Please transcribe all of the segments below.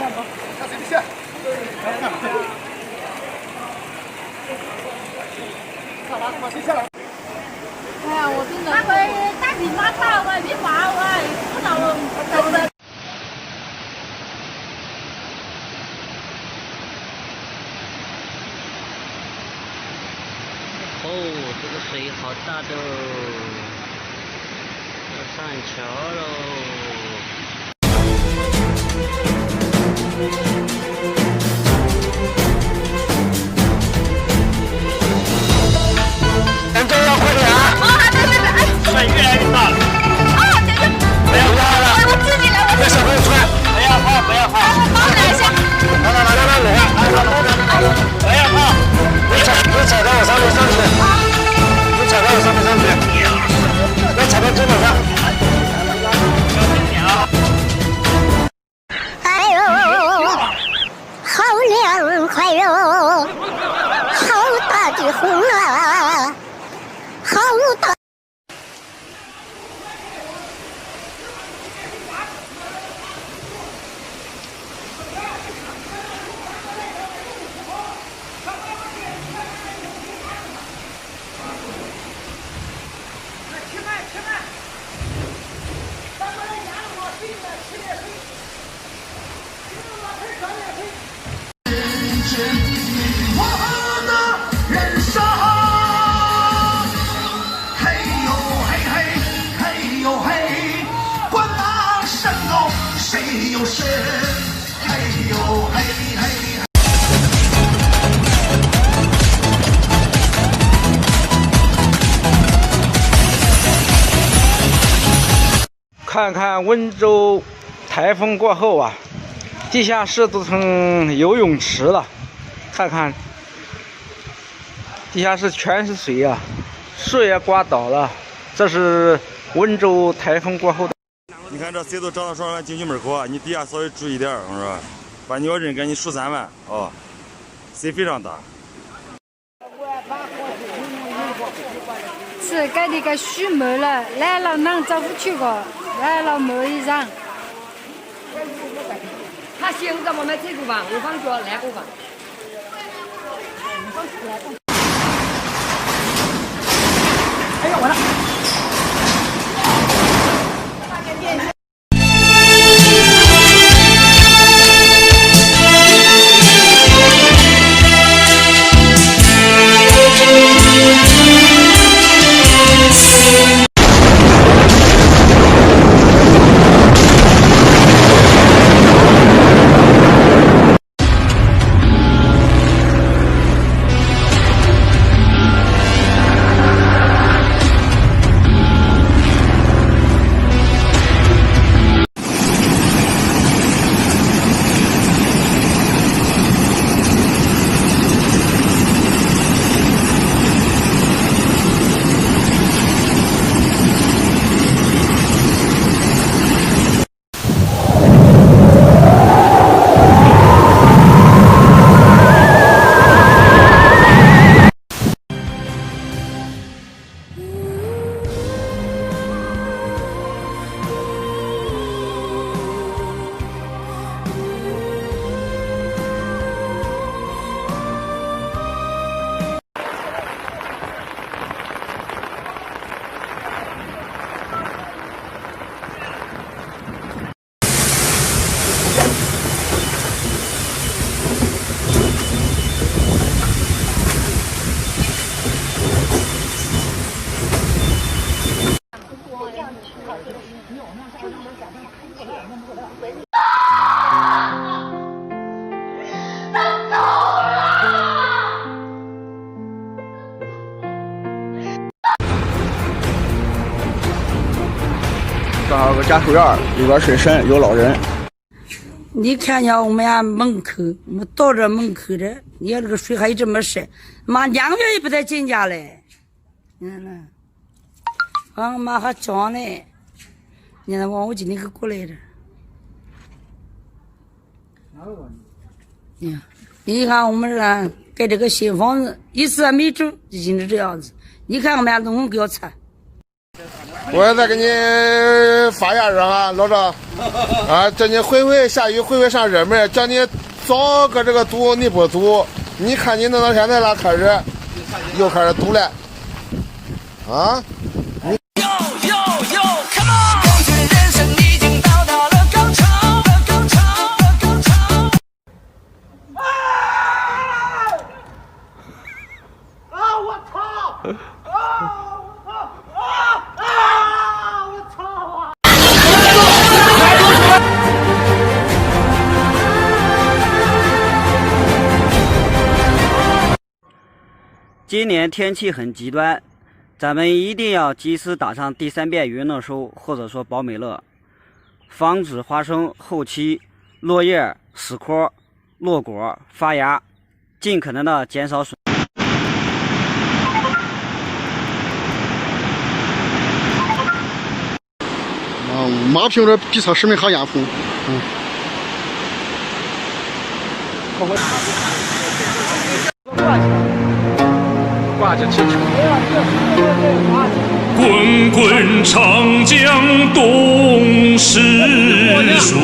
哎呀，我真的。那会打地马打我，你骂我，不到我。哦，这个水好大的哦，要上桥喽。人都要快点啊！水越来越大了。姐姐。不要怕了，我自己来，让小朋友出来。不要怕，不要怕。帮我来一下。不要怕。你踩到我上面上去，你踩到我上面上去，别踩到肩膀上。哎呦，好凉快哟，好大的风啊，好大。我的人生，嘿呦嘿嘿，嘿呦嘿，滚啊山高谁有神，嘿呦嘿嘿。看看温州台风过后啊，地下室都成游泳池了。看看地下室全是水啊，树也刮倒了。这是温州台风过后的。你看这水都涨到双湾景区门口啊，你底下稍微注意点，我说，把你要人给你数3万哦，水非常大。是该那个许没了，来了能找不去个，来了没一张。他现在我们这个房，我房叫那个房。哎呀，完了。正好有个家属院，里边水深，有老人。你看见我们家门口，我们到这门口的，你看这个水还这么深，妈2个月也不带进家嘞。俺妈还讲嘞，你看往我今天可过来的。你看我们这盖这个新房子，一次还没住，就今天这样子。你看我们家农给我惨。我再给你发下热啊，老张啊，叫你回回下雨，回回上热门，叫你早搁这个堵你不堵，你看你弄到现在了，开始又开始堵了啊！今年天气很极端，咱们一定要及时打上第3遍云乐收或者说保美乐，防止花生后期落叶、死壳、落果、发芽，尽可能的减少损。马凭着比测使命好烟红。挂着气球。滚滚长江东逝水。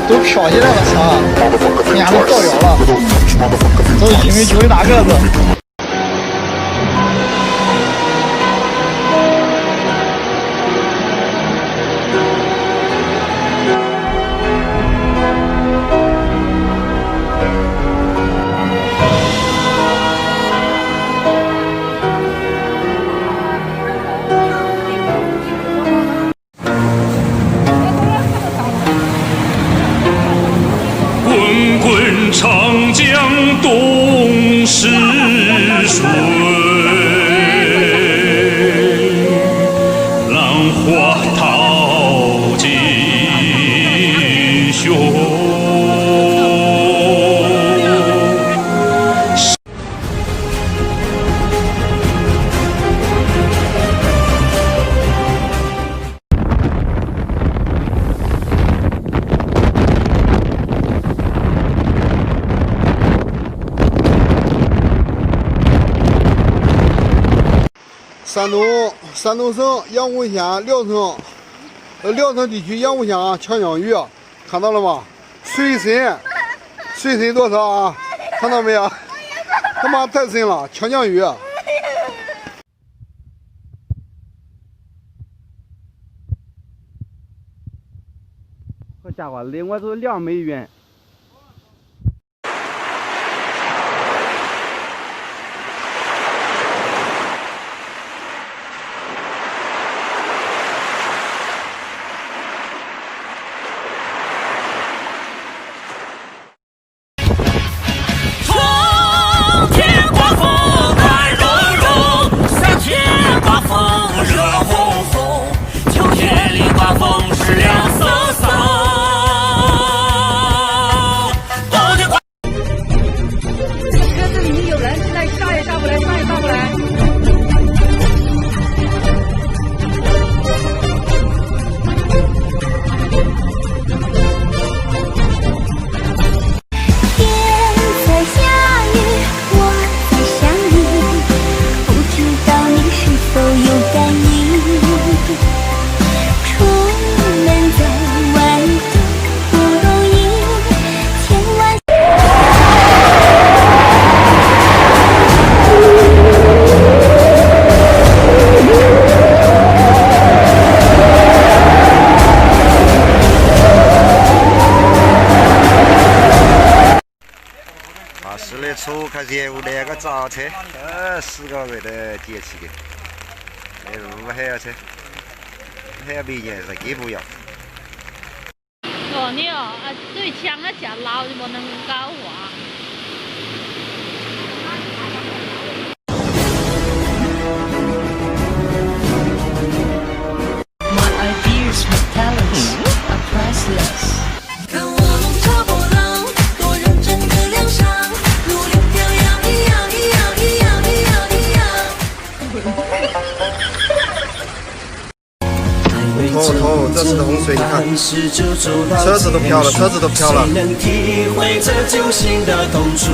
都飘起来了，操！你还能造谣了？都因为就一大个子。滚滚长江东逝水，浪花淘尽胸。山东省阳谷县聊城地区阳谷乡强江鱼，看到了吗？水深多少啊？看到没有？他妈太深了，强江鱼。好家伙，领我走2美元。开始业务那个造车，10个月的节气的，那路还要车，还要明年是给不要。哦，你哦，对枪啊，吃老就不能搞话。看我龙插波浪，多认真的梁上，如柳飘扬，一样一样一样一样一样。头，这是洪水，你看，车子都飘了，车子都飘了。谁能体会这揪心的痛楚？